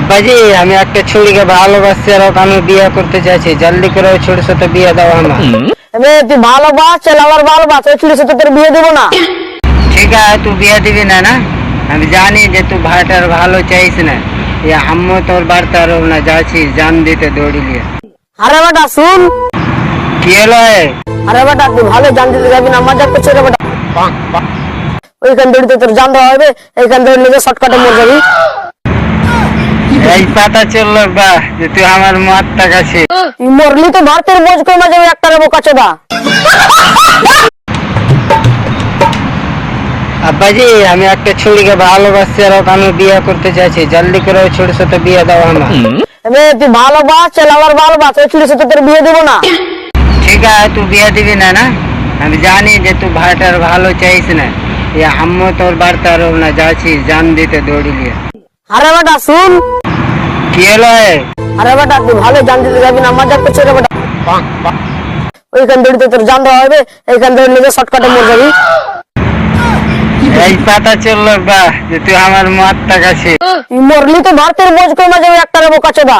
আব্বাজি আমি একটা ছুরিকে ভালোবাসছি আর ওকে আমি বিয়ে করতে চাইছি, জলদি করে ওই ছুরির সাথে বিয়ে দাও আমার। তুই ভালোবাস আমার ভালোবাস ওই ছেলের সাথে তোর বিয়ে দেবো না। ঠিক আছে তুই বিয়ে দিবি না? না আমি জানি যে তুই ভাইটার ভালো চাইছ না, আম্মু তোর বাড়তে আর না যাচ্ছি জান দিতে দৌড়ি নিয়ে। আরে বেটা শুন, কি হলো? আরে বেটা তুই ভালো জান দিতে যাবি না, মজা করছে রে বেটা। ওইখান দৌড়িতে তোর জান দেওয়া হবে, এইখান দৌড়ি নিজে শর্টকাটে মরে যাবি। এই পাতা চললো বা যে তুই আমার মারটা কাছে। তুই মরলি তো ভারতের বোঝ কমে যাবে একটা রে বোকা চোদা। আব্বাজি আমি একটা ছুরিকে ভালোবাসছি আর ওকে আমি বিয়ে করতে চাইছি, জলদি করে ওই ছুরির সাথে বিয়ে দাও আমার। তুই ভালোবাস আমার ভালোবাস ওই ছেলের সাথে তোর বিয়ে দেবো না। ঠিক আছে তুই বিয়ে দিবি না? না আমি জানি যে তুই ভাইটার ভালো চাইছ না, আম্মু তোর বাড়তে আর না যাচ্ছি জান দিতে দৌড়ি নিয়ে। আরে বেটা শুন, কি হলো? আরে বেটা তুই ভালো জান দিতে যাবি না, মজা করছে রে বেটা। ওইখান দৌড়িতে তোর জান দেওয়া হবে, এইখান দৌড়ি নিজে শর্টকাটে মরে যাবি। এই পাতা চললো বা যে তুই আমার মারটা কাছে। তুই মরলি তো ভারতের বোঝ কমে যাবে একটা রে বোকা চোদা।